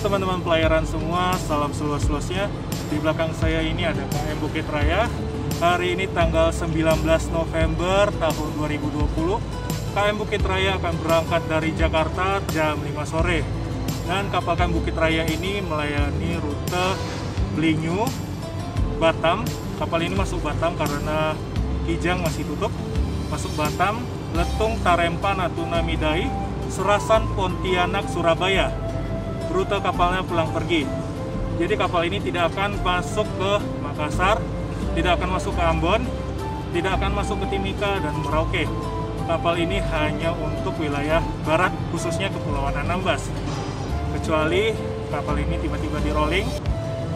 teman-teman pelayaran semua, salam seluas-luasnya. Di belakang saya ini ada KM Bukit Raya. Hari ini tanggal 19 November tahun 2020. KM Bukit Raya akan berangkat dari Jakarta jam 5 sore. Dan kapal KM Bukit Raya ini melayani rute Blinyu, Batam. Kapal ini masuk Batam karena Kijang masih tutup. Masuk Batam, Letung, Tarempa, Natuna, Midai, Serasan, Pontianak, Surabaya. Rute kapalnya pulang pergi. Jadi kapal ini tidak akan masuk ke Makassar, tidak akan masuk ke Ambon, tidak akan masuk ke Timika dan Merauke. Kapal ini hanya untuk wilayah barat, khususnya Kepulauan Anambas. Kecuali kapal ini tiba-tiba di rolling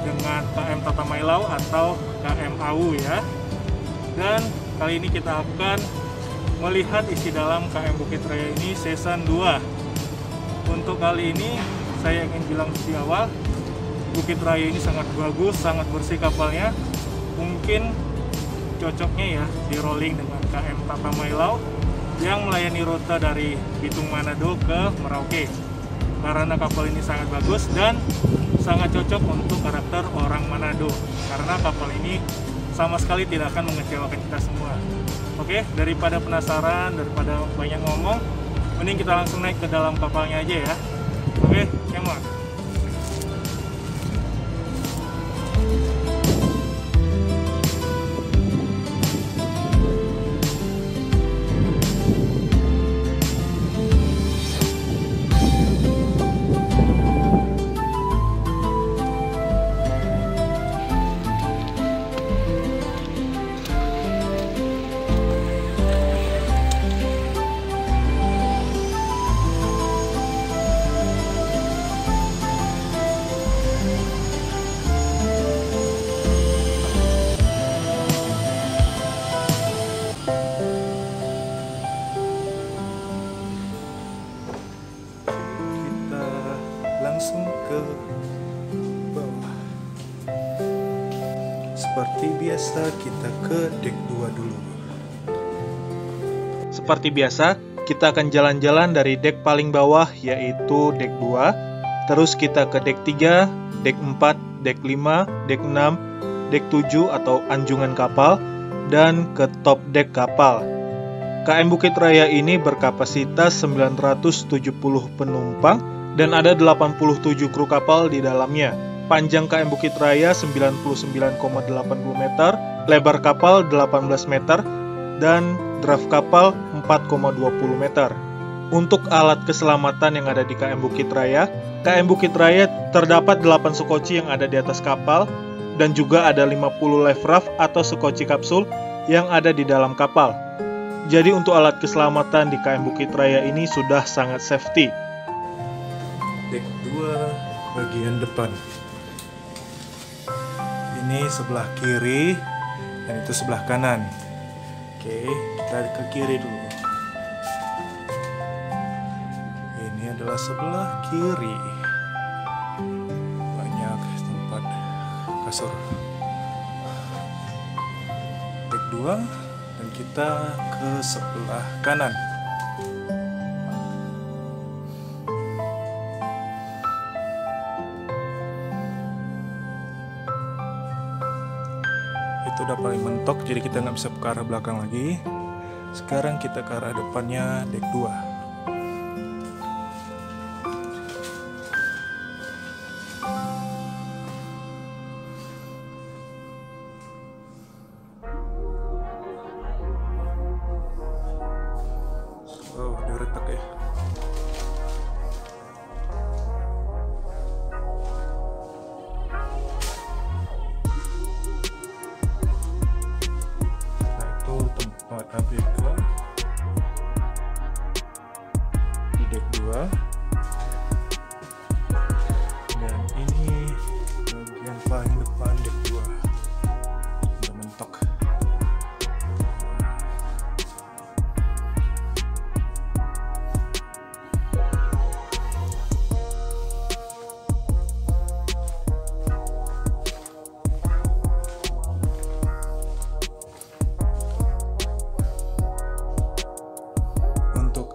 dengan KM Tatamailau atau KM Awu ya. Dan kali ini kita akan melihat isi dalam KM Bukit Raya ini season 2. Untuk kali ini saya ingin bilang di awal, Bukit Raya ini sangat bagus, sangat bersih kapalnya. Mungkin cocoknya ya di rolling dengan KM Tatamailau yang melayani rute dari Bitung Manado ke Merauke. Karena kapal ini sangat bagus dan sangat cocok untuk karakter orang Manado. Karena kapal ini sama sekali tidak akan mengecewakan kita semua. Oke, daripada penasaran, daripada banyak ngomong, mending kita langsung naik ke dalam kapalnya aja ya. Oke, come on. Langsung ke bawah. Seperti biasa kita ke deck 2 dulu. Seperti biasa, kita akan jalan-jalan dari deck paling bawah yaitu deck 2. Terus kita ke deck 3, deck 4, deck 5, deck 6, deck 7 atau anjungan kapal, dan ke top deck kapal. KM Bukit Raya ini berkapasitas 970 penumpang dan ada 87 kru kapal di dalamnya. Panjang KM Bukit Raya 99,80 meter, lebar kapal 18 meter, dan draft kapal 4,20 meter. Untuk alat keselamatan yang ada di KM Bukit Raya terdapat 8 sekoci yang ada di atas kapal, dan juga ada 50 life raft atau sekoci kapsul yang ada di dalam kapal. Jadi untuk alat keselamatan di KM Bukit Raya ini sudah sangat safety. Deck 2 bagian depan. Ini sebelah kiri dan itu sebelah kanan. Oke, kita ke kiri dulu. Ini adalah sebelah kiri. Banyak tempat kasur. Deck 2 dan kita ke sebelah kanan. Itu udah paling mentok, jadi kita nggak bisa ke arah belakang lagi. Sekarang kita ke arah depannya deck 2. Oh, udah retak ya. Tempat ABK di deck 2, dan ini bagian paling depan deck 2 udah mentok.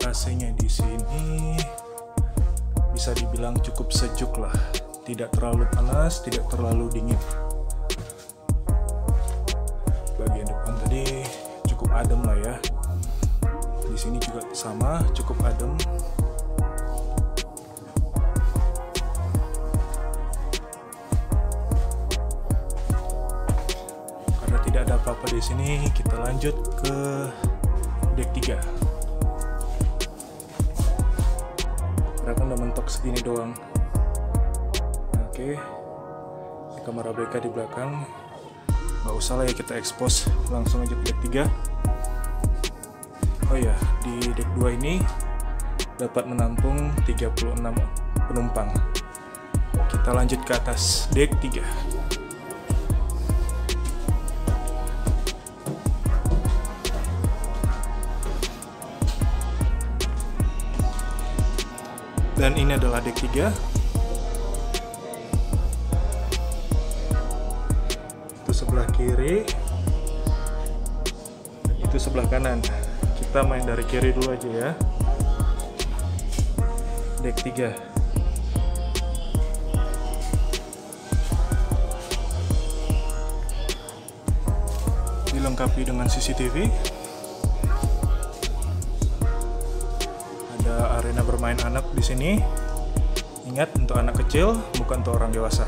AC-nya di sini bisa dibilang cukup sejuk lah. tidak terlalu panas, tidak terlalu dingin. Bagian depan tadi cukup adem lah ya. Di sini juga sama, cukup adem. Karena tidak ada apa-apa di sini, kita lanjut ke deck 3. Kan udah mentok segini doang. Oke, ini kamera BK di belakang, nggak usah lah ya kita expose, langsung aja ke deck 3. Oh ya, di deck 2 ini dapat menampung 36 penumpang. Kita lanjut ke atas deck 3. Dan ini adalah deck 3. Itu sebelah kiri, itu sebelah kanan. Kita main dari kiri dulu aja ya. Deck 3. Dilengkapi dengan CCTV. Ada arena bermain anak di sini. Ingat, untuk anak kecil, bukan untuk orang dewasa.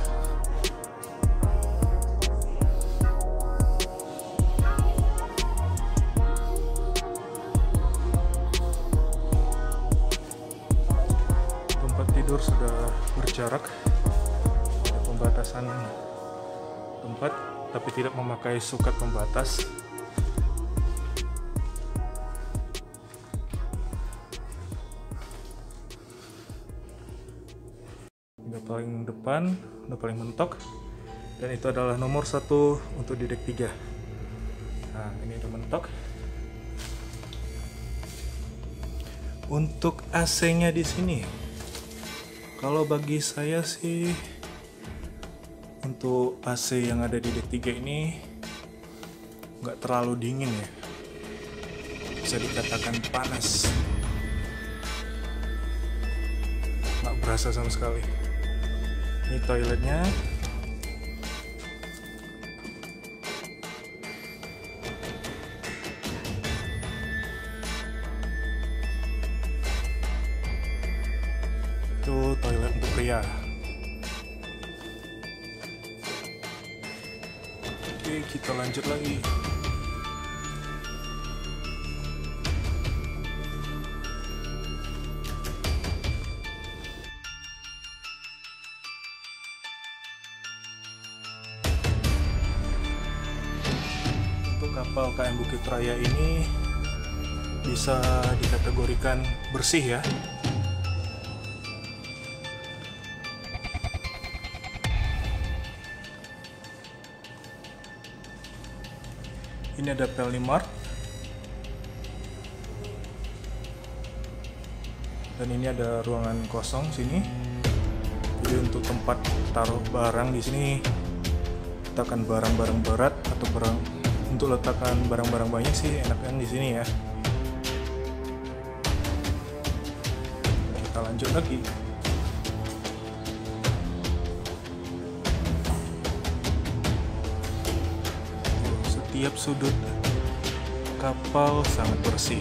Tempat tidur sudah berjarak. Ada pembatasan tempat, tapi tidak memakai sukat pembatas. Udah paling depan, udah paling mentok, dan itu adalah nomor 1 untuk di deck 3. Nah, ini udah mentok. Untuk AC-nya di sini, kalau bagi saya sih untuk AC yang ada di deck 3 ini nggak terlalu dingin ya, bisa dikatakan panas, nggak berasa sama sekali. Ini toiletnya. Itu toilet untuk pria. Oke, kita lanjut lagi. Kapal KM Bukit Raya ini bisa dikategorikan bersih ya. Ini ada Pelni-Mart. Dan ini ada ruangan kosong sini. Jadi untuk tempat taruh barang di sini, letakkan barang-barang berat atau barang. Untuk letakkan barang-barang banyak sih enaknya di sini ya. Kita lanjut lagi. Setiap sudut kapal sangat bersih.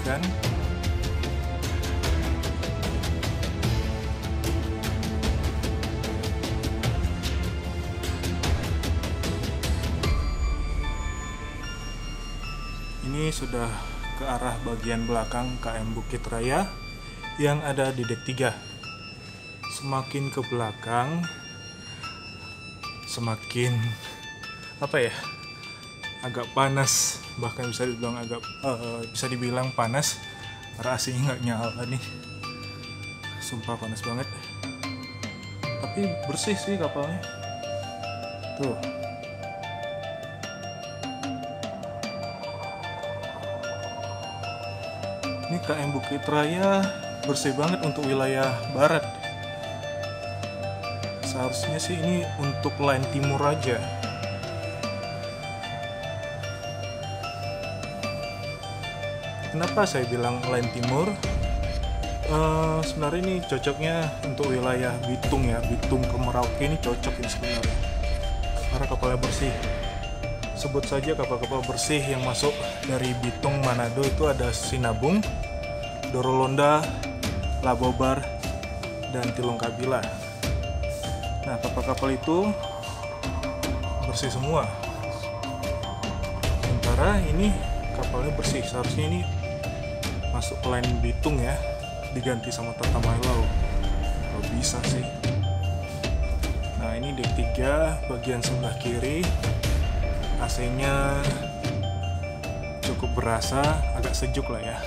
Kan? Ini sudah ke arah bagian belakang KM Bukit Raya yang ada di deck 3. Semakin ke belakang, semakin apa ya? Agak panas, bahkan bisa dibilang panas karena AC-nya nggak nyala nih. Sumpah panas banget, tapi bersih sih kapalnya tuh. Ini KM Bukit Raya bersih banget untuk wilayah barat. Seharusnya sih ini untuk line timur aja. Kenapa saya bilang line timur? Sebenarnya ini cocoknya untuk wilayah Bitung ya, Bitung ke Merauke ini cocok ini sebenarnya. Karena kapalnya bersih. Sebut saja kapal-kapal bersih yang masuk dari Bitung Manado itu ada Sinabung, Dorolonda, Labobar, dan Tilong Kabila. Nah, kapal-kapal itu bersih semua. Sementara ini kapalnya bersih, seharusnya ini masuk ke line Bitung ya, diganti sama Tata Mailau. Kalau bisa sih. Nah, ini dek 3 bagian sebelah kiri. AC-nya cukup berasa, agak sejuk lah ya.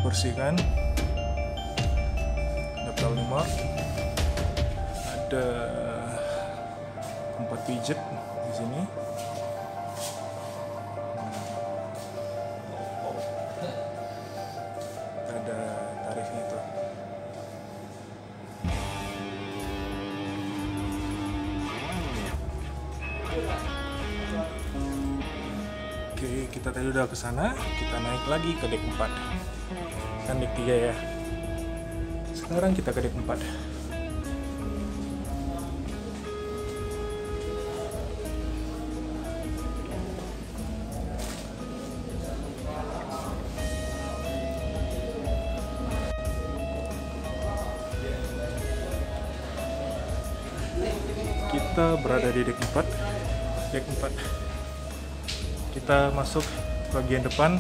Bersih kan? Ada 5, ada 4 pijet di sini. Ada tarifnya tuh. Oke, kita tadi udah ke sana, kita naik lagi ke dek 4. Kan dek 3 ya. Sekarang kita ke dek 4. Kita berada di dek 4. Dek 4. Kita masuk bagian depan.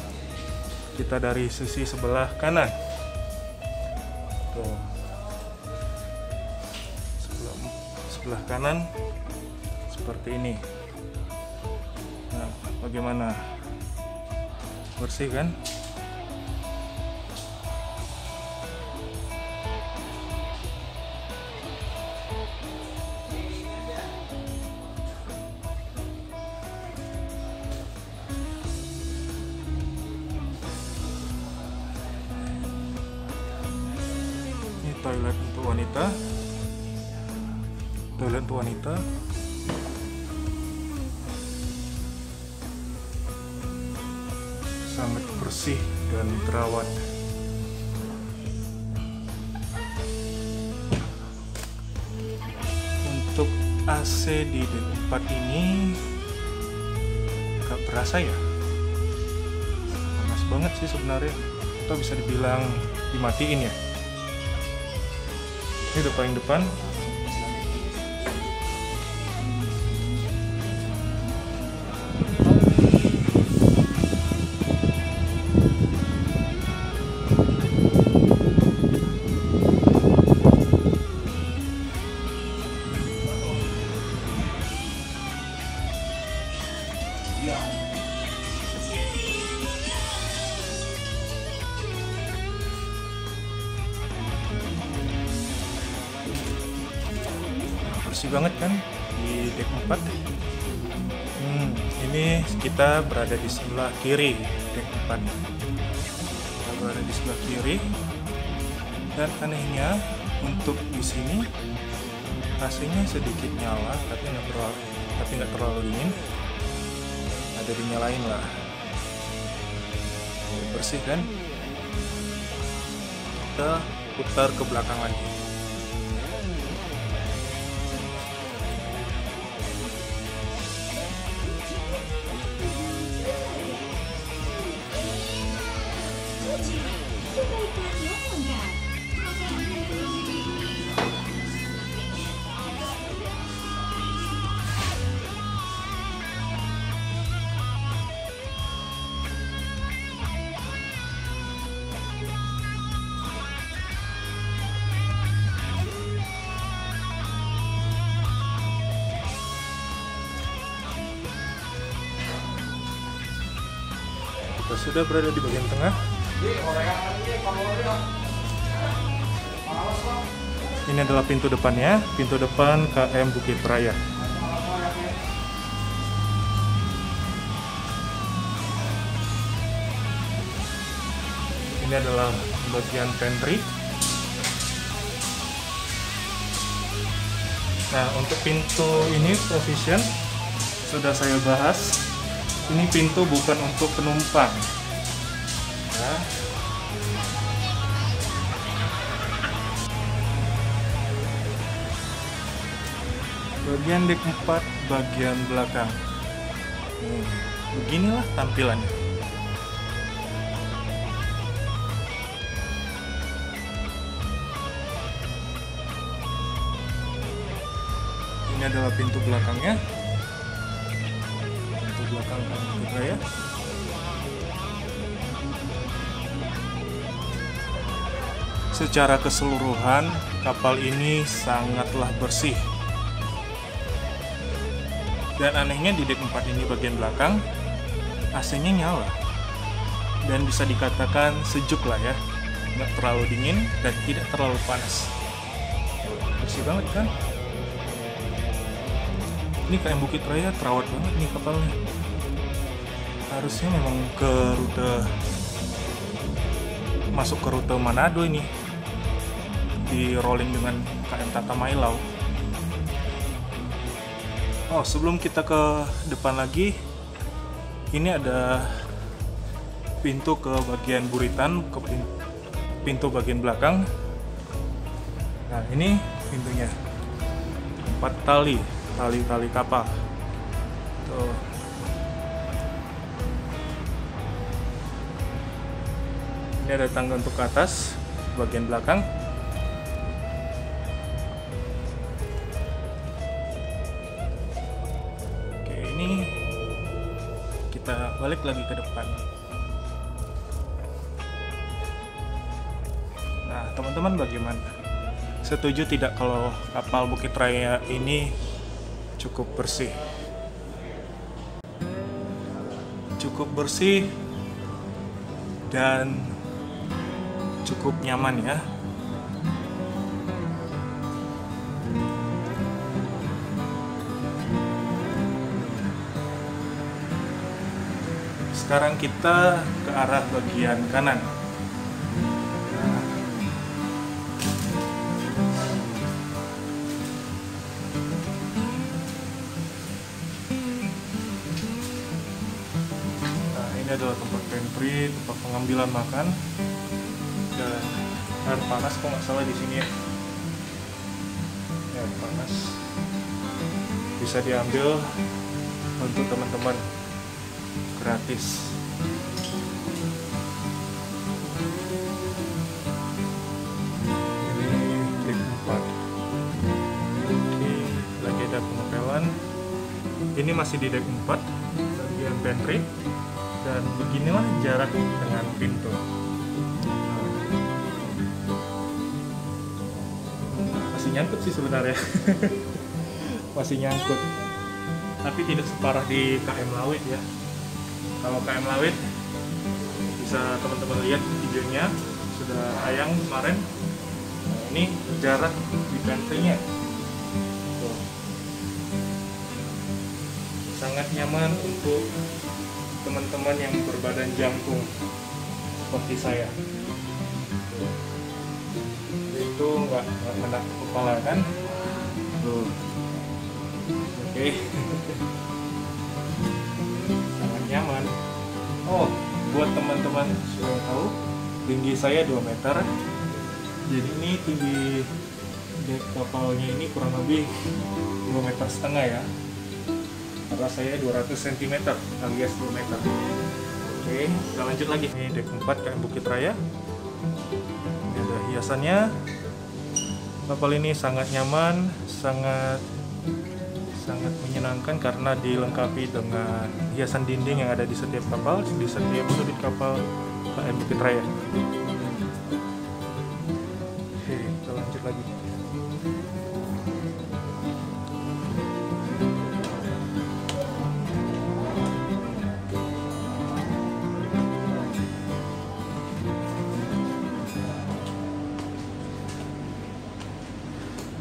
Kita dari sisi sebelah kanan. Tuh. Sebelah kanan seperti ini. Nah, bagaimana? Bersih kan? Toilet untuk wanita, sangat bersih dan terawat. Untuk AC di dek 4 ini gak berasa ya, panas banget sih sebenarnya, atau bisa dibilang dimatiin ya. Ini udah paling depan. Bersih banget kan di dek 4. Ini kita berada di sebelah kiri dek 4. Kita berada di sebelah kiri. Dan anehnya untuk di sini AC-nya sedikit nyala, tapi nggak terlalu dingin. Ada dinyalain lah. Bersih kan? Kita putar ke belakang lagi. Kita sudah berada di bagian tengah. Ini adalah pintu depannya, pintu depan KM Bukit Raya. Ini adalah bagian pantry. Nah, untuk pintu ini provision sudah saya bahas. Ini pintu bukan untuk penumpang. Nah, bagian dek 4 bagian belakang. Beginilah tampilannya. Ini adalah pintu belakangnya. Pintu belakang KM Bukit Raya. Secara keseluruhan, kapal ini sangatlah bersih. Dan anehnya di dek 4 ini bagian belakang, AC-nya nyala. Dan bisa dikatakan sejuk lah ya. Nggak terlalu dingin dan tidak terlalu panas. Bersih banget kan? Ini KM Bukit Raya terawat banget nih kapalnya. Harusnya memang ke rute, masuk ke rute Manado ini, di rolling dengan KM Tata Mailau. Oh, sebelum kita ke depan lagi, ini ada pintu ke bagian buritan, ke pintu bagian belakang. Nah, ini pintunya 4 tali kapal. Tuh. Ini ada tangga untuk ke atas bagian belakang. Oke, ini kita balik lagi ke depan. Nah, teman-teman bagaimana? Setuju tidak kalau kapal Bukit Raya ini cukup bersih? Cukup bersih dan cukup nyaman ya. Sekarang kita ke arah bagian kanan. Ini adalah tempat pantry, tempat pengambilan makan, dan air panas kok nggak salah di sini ya. Air panas bisa diambil untuk teman-teman gratis. Ini dek 4. Oke, lagi ada pengepelan. Ini masih di dek 4 bagian pantry. Dan beginilah jarak dengan pintu. Masih nyangkut sih sebenarnya. Masih nyangkut. Tapi tidak separah di KM Lawit ya. Kalau KM Lawit bisa teman-teman lihat videonya, sudah tayang kemarin. Nah, ini jarak di pantry-nya. Sangat nyaman untuk teman-teman yang berbadan jangkung seperti saya. Itu nggak kena kepala kan? Oke. Sangat nyaman. Oh, buat teman-teman sudah tahu, tinggi saya 2 meter. Jadi ini tinggi dek kapalnya ini kurang lebih 2,5 meter ya. Karena saya 200 cm alias 2 meter. Oke, kita lanjut lagi. Ini dek 4 KM Bukit Raya. Ini ada hiasannya. Kapal ini sangat nyaman, sangat menyenangkan karena dilengkapi dengan hiasan dinding yang ada di setiap kapal, di setiap sudut kapal KM Bukit Raya. Oke, kita lanjut lagi.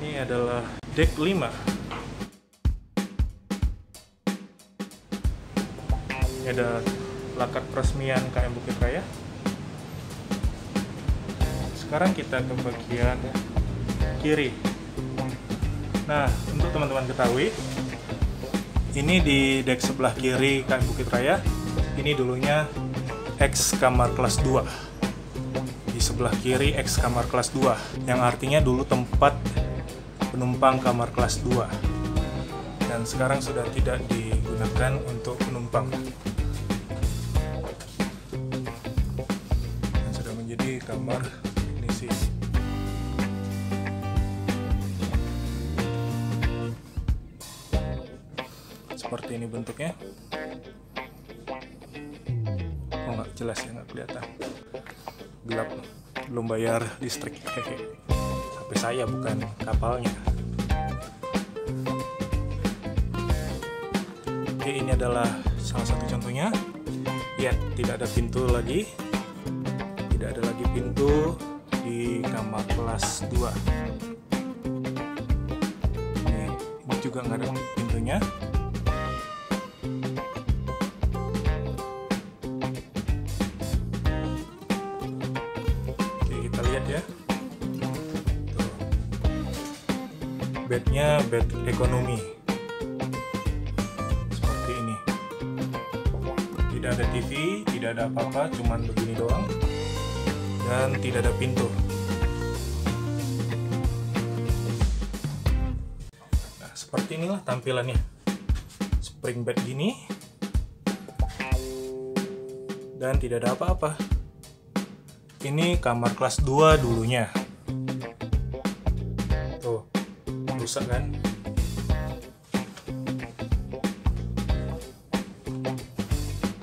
Ini adalah dek 5. Ini ada plakat peresmian KM Bukit Raya. Sekarang kita ke bagian kiri. Nah, untuk teman-teman ketahui, ini di dek sebelah kiri KM Bukit Raya, ini dulunya X kamar kelas 2. Di sebelah kiri X kamar kelas 2, yang artinya dulu tempat penumpang kamar kelas 2. Dan sekarang sudah tidak digunakan untuk penumpang. Dan sudah menjadi kamar teknisi. Seperti ini bentuknya. Oh, nggak jelas ya, nggak kelihatan, gelap, belum bayar listrik. HP saya bukan kapalnya. Oke, ini adalah salah satu contohnya. Ya, tidak ada pintu lagi, tidak ada lagi pintu di kamar kelas 2. Ini juga nggak ada pintunya. Lihat ya, tuh. Bednya bed ekonomi seperti ini, tidak ada TV, tidak ada apa-apa, cuman begini doang, dan tidak ada pintu. Nah, seperti inilah tampilannya, spring bed gini, dan tidak ada apa-apa. Ini kamar kelas 2 dulunya. Tuh, rusak kan?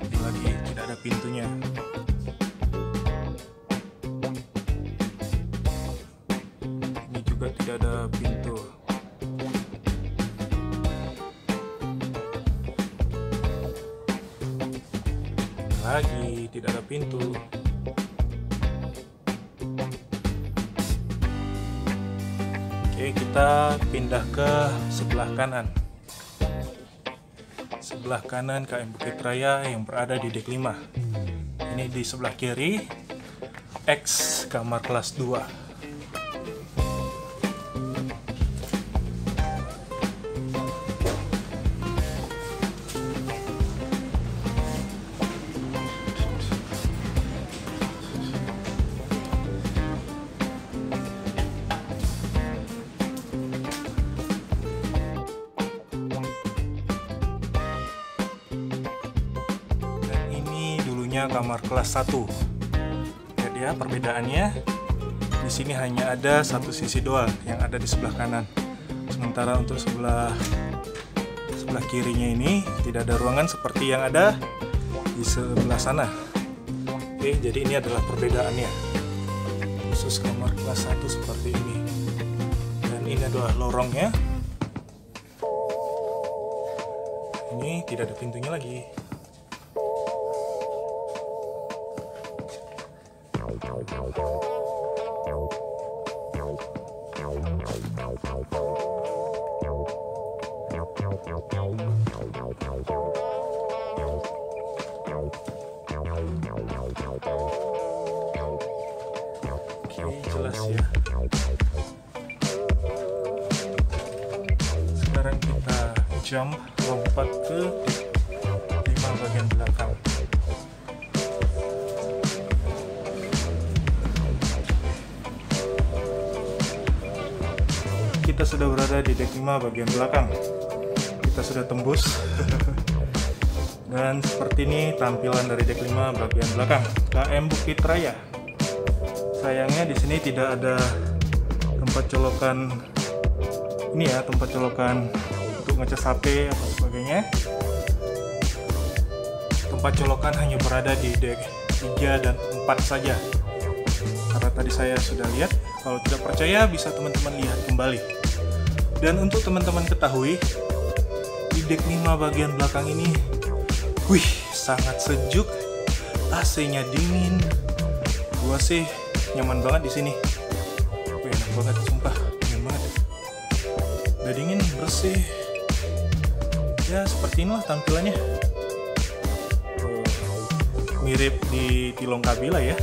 Ini lagi tidak ada pintunya. Ini juga tidak ada pintu. Lagi tidak ada pintu. Oke, kita pindah ke sebelah kanan. Sebelah kanan KM Bukit Raya yang berada di dek 5. Ini di sebelah kiri X kamar kelas 2. Kamar kelas 1. Lihat ya perbedaannya. Di sini hanya ada satu sisi doang yang ada di sebelah kanan. Sementara untuk sebelah kirinya ini tidak ada ruangan seperti yang ada di sebelah sana. Oke, jadi ini adalah perbedaannya. Khusus kamar kelas 1 seperti ini. Dan ini adalah lorongnya. Ini tidak ada pintunya lagi. Jelas ya. Sekarang kita jump, lompat ke 5 bagian belakang. Kita sudah berada di dek 5 bagian belakang. Kita sudah tembus. Dan seperti ini tampilan dari dek 5 bagian belakang KM Bukit Raya. Sayangnya di sini tidak ada tempat colokan ini ya, tempat colokan untuk ngecas HP atau sebagainya. Tempat colokan hanya berada di dek 3 dan 4 saja. Karena tadi saya sudah lihat, kalau tidak percaya bisa teman-teman lihat kembali. Dan untuk teman-teman ketahui, di dek 5 bagian belakang ini, wih, sangat sejuk, AC-nya dingin. Gua sih nyaman banget di sini. Wih, enak banget, sumpah, nyaman banget. Udah dingin, bersih. Ya seperti inilah tampilannya. Mirip di Tilong Kabila ya.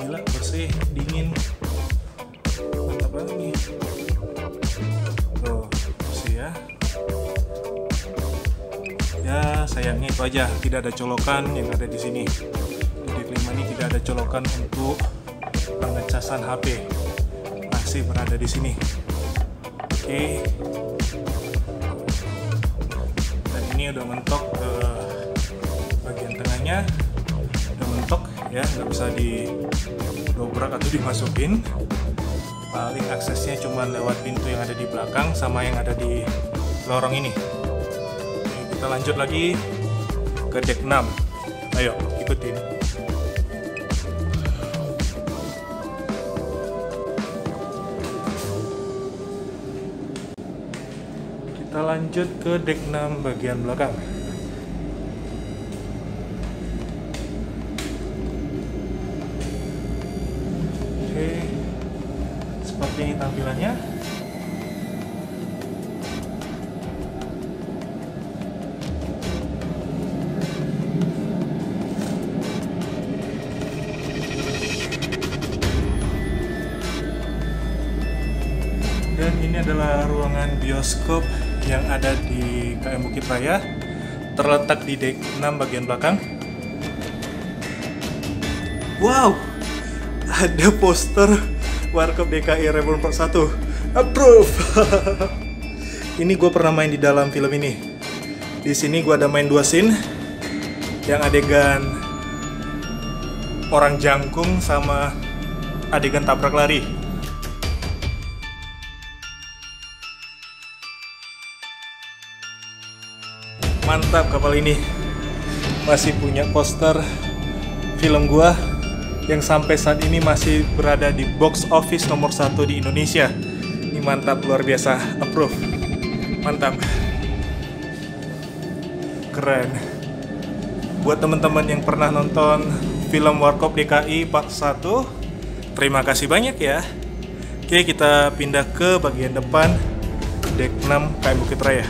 Gila, bersih, dingin, mantap banget nih. Ya sayangnya itu aja, tidak ada colokan yang ada di sini. Di dek 5 ini tidak ada colokan untuk pengecasan HP. Masih berada di sini. Oke. Dan ini udah mentok ke bagian tengahnya. Udah mentok ya, nggak bisa didobrak atau dimasukin. Paling aksesnya cuma lewat pintu yang ada di belakang sama yang ada di lorong ini. Kita lanjut lagi ke dek 6. Ayo ikutin. Kita lanjut ke dek 6 bagian belakang. Oke, seperti ini tampilannya. Dan ini adalah ruangan bioskop yang ada di KM Bukit Raya, terletak di dek 6 bagian belakang. Wow, ada poster Warkop DKI Reborn Part 1. Approve. Ini gue pernah main di dalam film ini. Di sini gue ada main 2 scene, yang adegan orang jangkung sama adegan tabrak lari. Mantap, kapal ini masih punya poster film gua yang sampai saat ini masih berada di box office nomor 1 di Indonesia. Ini mantap, luar biasa. Approve. Mantap. Keren. Buat teman-teman yang pernah nonton film Warkop DKI Part 1, terima kasih banyak ya. Oke, kita pindah ke bagian depan dek 6 KM Bukit Raya.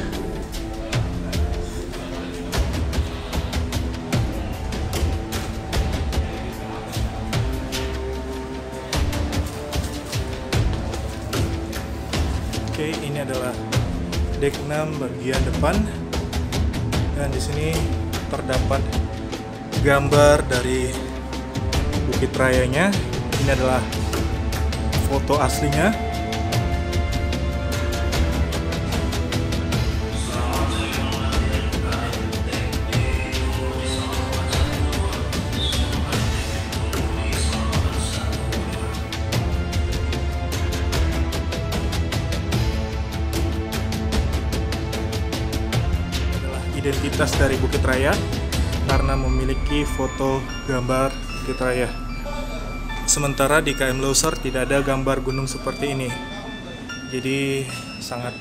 Oke, ini adalah dek 6 bagian depan, dan di sini terdapat gambar dari Bukit Rayanya. Ini adalah foto aslinya. Identitas dari Bukit Raya karena memiliki foto gambar Bukit Raya. Sementara di KM Loser tidak ada gambar gunung seperti ini. Jadi sangat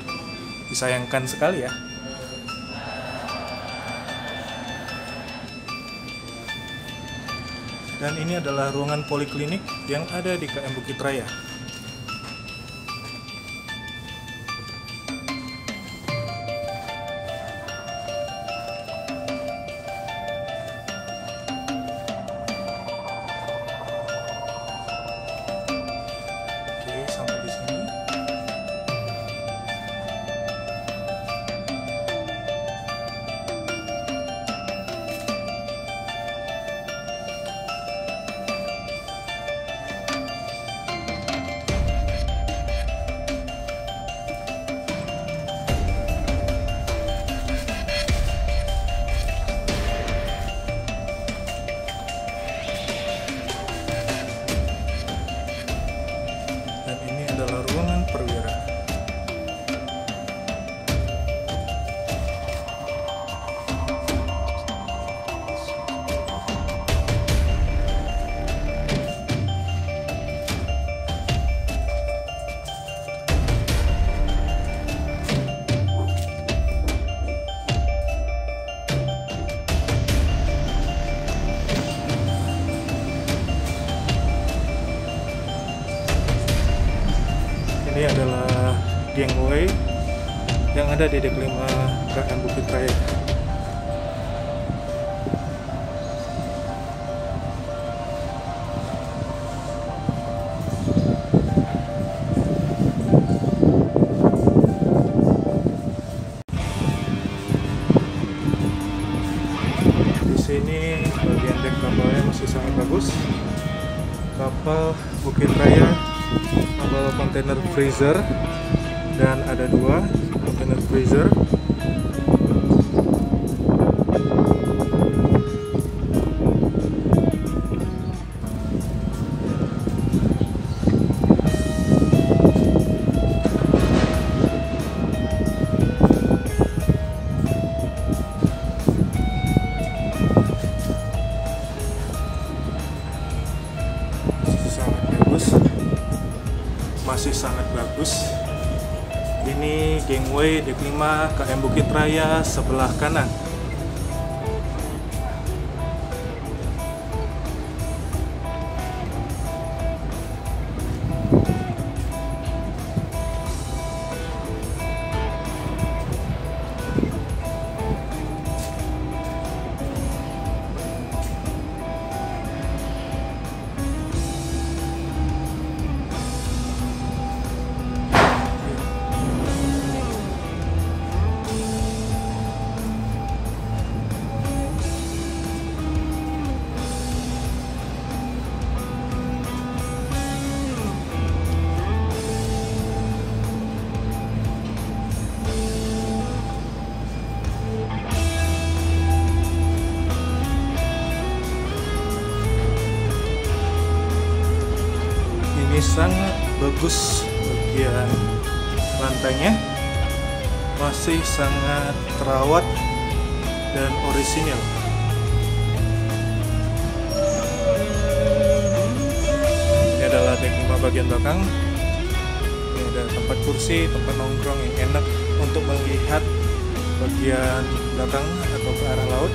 disayangkan sekali ya. Dan ini adalah ruangan poliklinik yang ada di KM Bukit Raya. Sampai di sini. Dan ini adalah ruangan perwira. Ini adalah gangway yang ada di dek 5 KM Bukit Raya. sini bagian dek kapalnya masih sangat bagus. Kapal Bukit Raya membawa kontainer freezer dan ada 2 kontainer freezer. Masih sangat bagus. Ini gangway dek 5 KM Bukit Raya sebelah kanan. Ini sangat bagus, bagian lantainya masih sangat terawat dan orisinil. Ini adalah dek 5 bagian belakang. Ini ada tempat kursi, tempat nongkrong yang enak untuk melihat bagian belakang atau ke arah laut.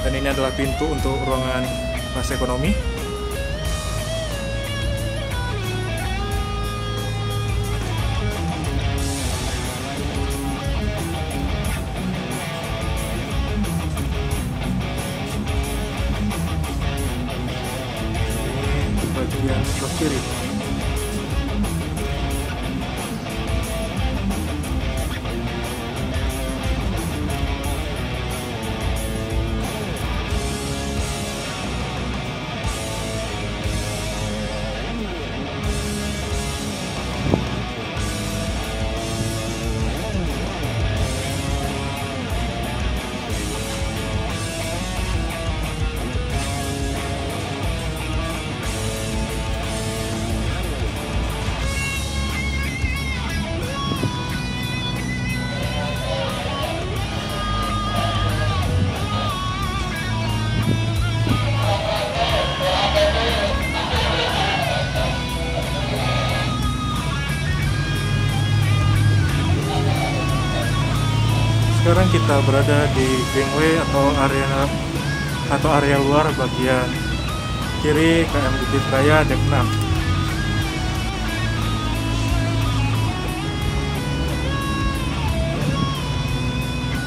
Dan ini adalah pintu untuk ruangan kelas ekonomi. Bagian sebelah kiri. Sekarang kita berada di gangway atau area luar bagian kiri KM Bukit Raya dek 6.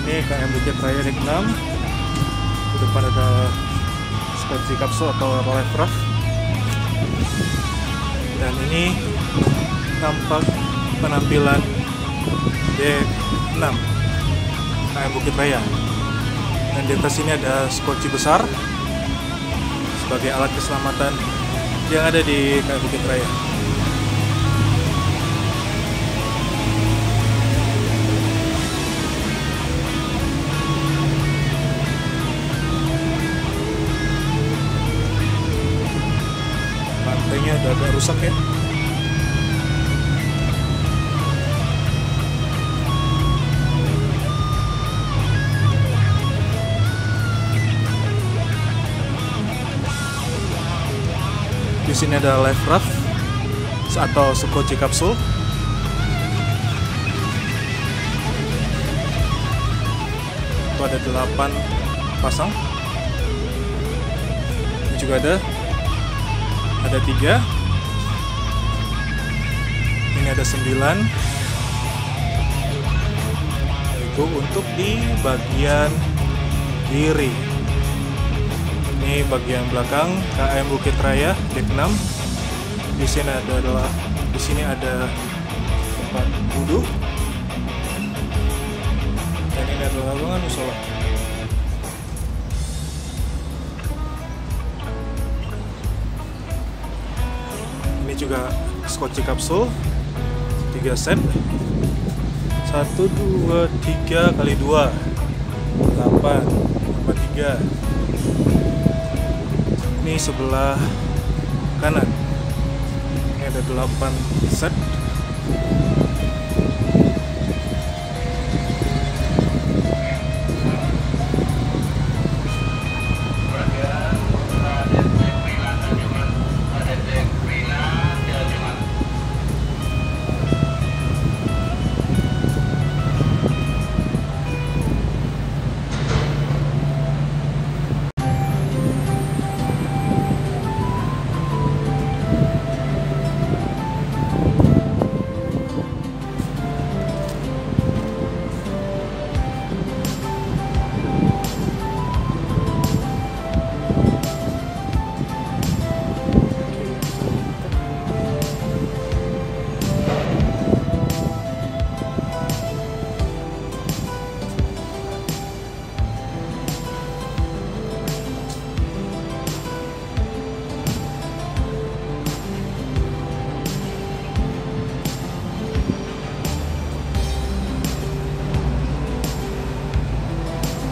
Ini KM Bukit Raya dek 6. Di depan ada skoci kapsul atau life raft. Dan ini tampak penampilan dek 6 KM Bukit Raya. Dan di atas ini ada skoci besar sebagai alat keselamatan yang ada di KM Bukit Raya. Lantainya udah agak rusak ya. Di sini ada life raft atau skoci kapsul. Itu ada 8 pasang. Ini juga ada 3. Ini ada 9. Itu untuk di bagian kiri. Ini bagian belakang KM Bukit Raya dek 6. Di sini ada tempat wudhu. Dan ini adalah ruangan musola. juga skoci kapsul 3 set. 1, 2, 3 kali 2 8 tambah 3. Ini sebelah kanan. Ini ada 8 set.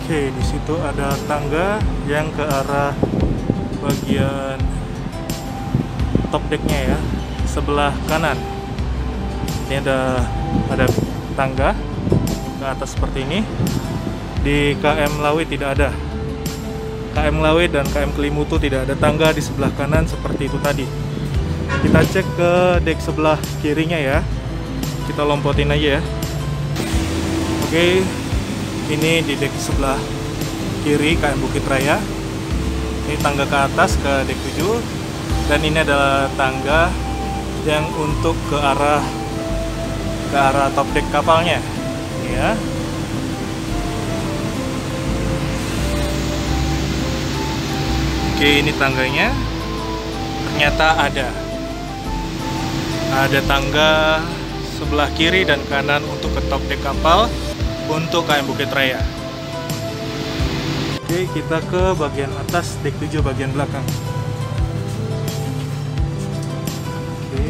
Oke, di situ ada tangga yang ke arah bagian top decknya ya, sebelah kanan. Ini ada tangga ke atas seperti ini. Di KM Lawi tidak ada. KM Lawi dan KM Kelimutu tidak ada tangga di sebelah kanan seperti itu tadi. Kita cek ke deck sebelah kirinya ya. Kita lompotin aja ya. Oke. Ini di deck sebelah kiri KM Bukit Raya. Ini tangga ke atas ke deck 7. Dan ini adalah tangga yang untuk ke arah top deck kapalnya. Ya. Oke, ini tangganya. Ternyata ada tangga sebelah kiri dan kanan untuk ke top deck kapal untuk KM Bukit Raya. Oke, kita ke bagian atas deck 7 bagian belakang. Oke.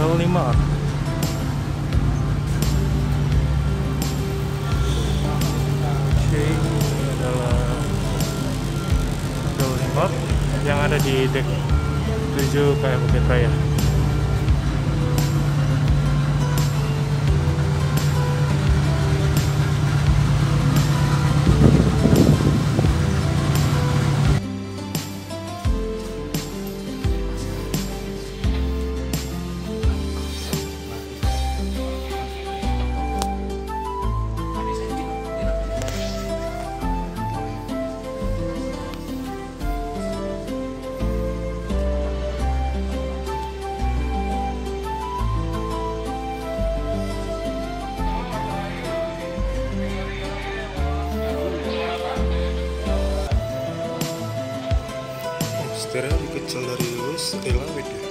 Kalau 5. Yang ada di deck 7 KM Bukit Raya. Sekarang lebih kecil dari Lawit ya.